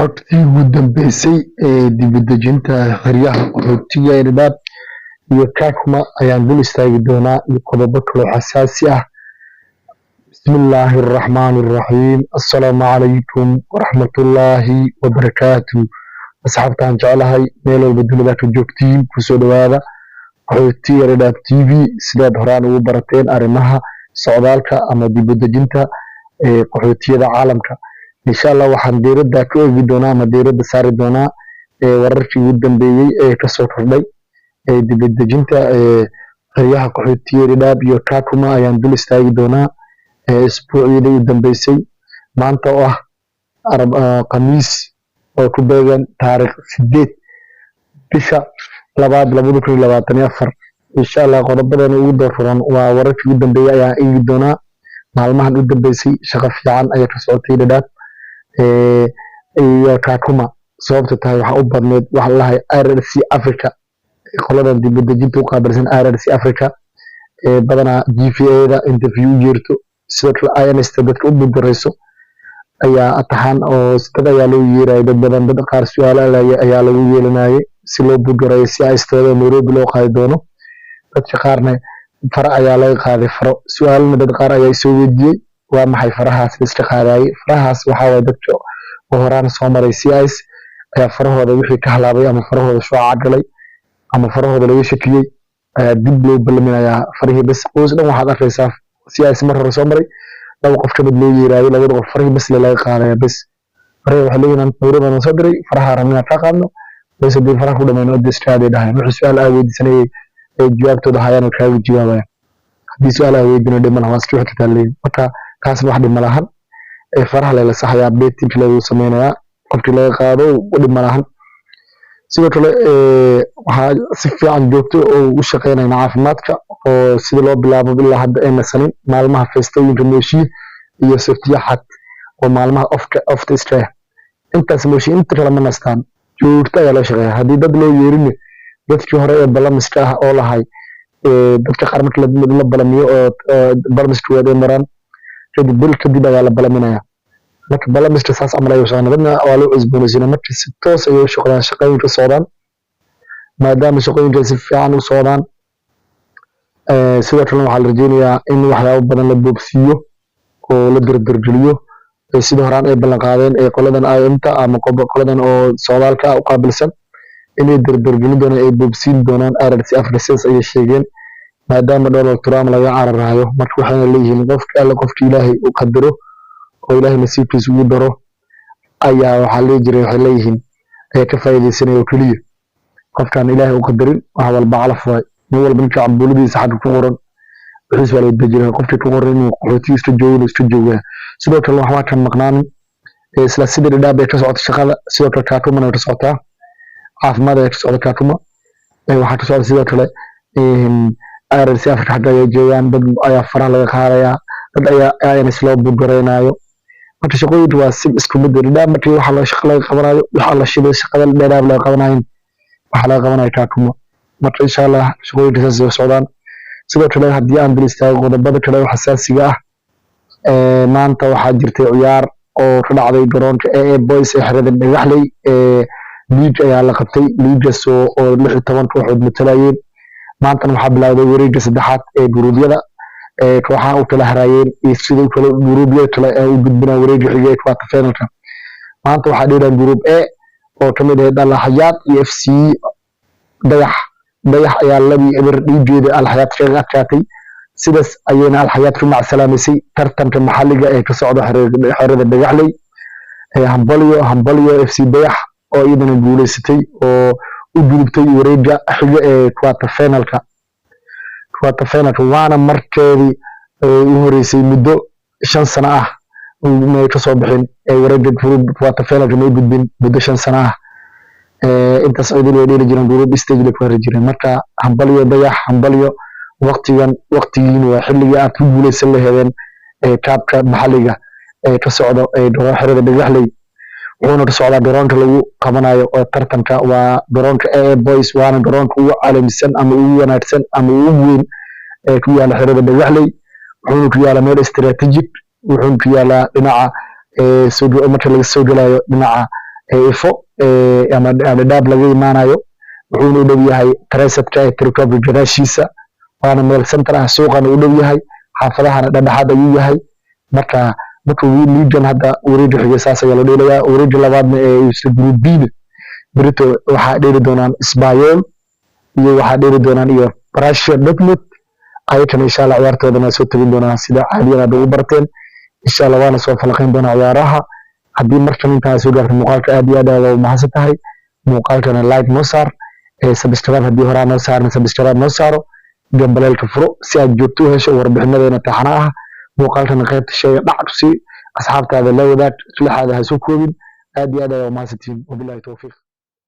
Codkii ugu dambeysay ee dib-u-dejinta xeryaha qaxootiga ee Dadaab iyo Kakuma ayaan dul istaagi doonaa iyo qodobo kale oo xasaasi ah. Bismillaahi Raxmaani Raxiim. Assalaamu calaykum waraxmatullaahi wabarakaatuh. Asxaabtaan jeclahay meel walba dunida ka joogtiin kusoo dhawaada qaxootiga Dadaab TV sidaad horaan ugu barateen arrimaha socdaalka ama dib-u-dejinta qaxootiyada caalamka. insha Allah waxaan diiradda ka eegi doonaa ama diiradda saari doonaa wararkii ugu dambeeyay ee kasoo kordhay dib-u-dejinta xeryaha qaxootiga Dadaab iyo Kakuma ayaan dul istaagi doonaa isbuucii ugu dambeysay maanta oo ah Khamiis oo ku beegan taariikh 8 bisha 2/2024. insha Allah qodobadan ugu dooran waa wararkii ugu dambeeyay ayaan eegi doonaa. maalmahan u dambeysay shaqo fiican ayaa ka socotay Dadaab iyo Kakuma sababta tahay waxa u badneed waxa la IRC Africa qoladan dib-u-dejinta u qaabilsan IRC Africa badanaa GFA-da interview yeerto sidoo kale INS dadka u budurayso ayaa atahan oo dad ayaa loo yeeray dad badan dad qaar su'aalo ayaa lagu yeelanayay si loo budurayo si ay istada Nairobi loo qaadi doono dadka qaarna fara ayaa laga qaaday faro su'aalna dad qaar ayaa soo weydiiyay waa maxay farahaas la iska qaadayay farahaas waxa way dadka oo horaan soo maray CIS ayaa farahooda wixii ka halaabay ama farahooda shucaac galay ama farahooda laga shakiyay dib loo balminayaa farihii bas qoys dhan waxaad arkaysaa CIS mar hore soo maray laba qof ka mid loo yeeray labada qof farihii bas laga qaadaya bas faraha waxa leeyahay Nairobi soo diray faraha ramina ka qaadno bas hadii faraha ku dhameeyno distraade dhahay wixii su'aal ay weydiisanay jawaabtooda hayaan ka jawaabaya hadii su'aal ay weydiino dhiman waa iska xigta leeyahay marka kaas wax dhima lahan faraha la saxaya beetinka lagu sameeyaa qofkii laga qaado u dhima lahan sidoo kale waxa si fiican joogto oo u shaqeynaya caafimaadka oo sida loo bilaabo ilaa hadda ay nasanin maalmaha feestooyinka mooshiin iyo sabtiyaxad oo maalmaha off the stress intaas mooshiin inta kala ma nastaan joogto ayaa la shaqeeyaa hadii dad loo yeerin dadkii hore ee balamiska ah oo lahay dadka qaar markii la balamiyo oo balamiska wada maraan kadib bil kadib ayaa la balaminaya marka balamiska saas amal ay soo noqdaan waa loo cusboonaysiin marka si toos ay u shaqooyinka socdaan maadaama shaqooyinka si fiican u socdaan sidoo kale waxaa la rajeynayaa in waxyaabo badan la boobsiiyo oo la dardargeliyo sidoo horaan ay ballan qaadeen qoladan IMTA ama qoladan oo socdaalka u qaabilsan inay dardargelin doonaan ay boobsiin doonaan IRC Africa ay sheegeen maadaama Donald Trump laga cararayo marka waxay leeyihiin qofka Ilaahay u qadaro oo Ilaahay nasiibkiisa ugu daro ayaa waxa waxay leeyihiin ay ka faa'iideysanayaan kaliya qofkan Ilaahay u qadarin wax walba calaf way nin walba ninka cambuuladiisa xad ku qoran wixii wala dejinay qofkii ku qoran inuu qaxootiga iska joogo sidoo kale waxa ka maqnaan isla sida Dadaab ay ka socoto shaqada sidoo kale Kakuma ay ka socotaa caafimaad ay ka socoto Kakuma waxa ka socda sidoo kale IRC Africa xagga ay joogaan dad ayaa faraha laga qaadaya dad ayaa INS loo buduraynayo marka shaqooyinka waa si isku mid ah markii waxa la shaqo laga qabanayo waxa la shibay shaqada Dadaab laga qabanayo waxa laga qabanayo Kakuma marka insha Allah shaqooyinka soo socdaan sidoo kale hadii aan dul istaago qodobada kale oo xasaasiga ah maanta waxaa jirtay ciyaar oo ka dhacday garoonka AA Boys ee xerada Dhagaxley league ayaa la qabtay leagueas oo 16 kooxood matalayeen maanta waxaa bilowday wareegga saddexaad ee guruubyada kooxaha u kala harayeen iyo sidoo kale guruubyada kale ee u gudbinaa wareegga xiga ee quarter finalka maanta waxaa dheeraan group A oo kamid ah Al Hayat iyo FC Dayax ayaa labadii eber dhiigeeda Al Hayat kaga adkaatay sidaas ayayna Al Hayat ku macsalaamaysay tartanka maxalliga ee ka socda xerada Dhagaxley Hambalyo FC Dayax oo iyadana guuleysatay oo u gudubtay wareegga xiga ee quarter finalka waana markeedii u horeysay muddo 5 sano ah oo ka soo bixin wareegga quarter finalka ma gudbin muddo 5 sano ah intaas ay dheeli jireen group stage la ku jireen marka Hambalyo Dayax waqtigiina waa xilliga aad ku guuleysan lahaydeen kaabka maxalliga ka socdo xerada Dhagaxley wuxuuna ka socdaa garoonka lagu qabanayo oo tartanka waa garoonka AA Boys waana garoonka ugu caalamisan ama ugu wanaagsan ama ugu weyn ee ku yaala xerada Dhagaxley wuxuuna ku yaala meel strategic wuxuuna ku yaala dhinaca marka laga soo galayo dhinaca ifo ama dhadhaab laga imaanayo wuxuuna u dhow yahay Tresetka ee Turkana gadaashiisa waana meel center ah suuqana u dhow yahay xaafadahana dhexdhexaad ayuu yahay marka Legion hadda wareeg xiga saas ayaa loo dheelayaa wareeg labaadna ee Group B Brito waxaa dheeli doonaan Isbaayol iyo waxaa dheeli doonaan iyo Prussia Dortmund ayakana insha Allah ciyaartoodana soo tagin doonaan sida caadiyan aad ugu barteen insha Allah waana soo falaqayn doonaa ciyaaraha haddii markan intaa soo gaarto muuqaalka aad iyo aad u mahadsan tahay muuqaalkana like noo saar subscribe haddii hore noo saarna subscribe noo saaro gambaleelka furo si aad joogto u hesho warbixinadeena taxana ah muuqaalkana qaybta sheega dhac si asxaabtaada la wadaag filaxaada ha soo koobin aad iyo aad u mahadsantiin wabillahi tawfiiq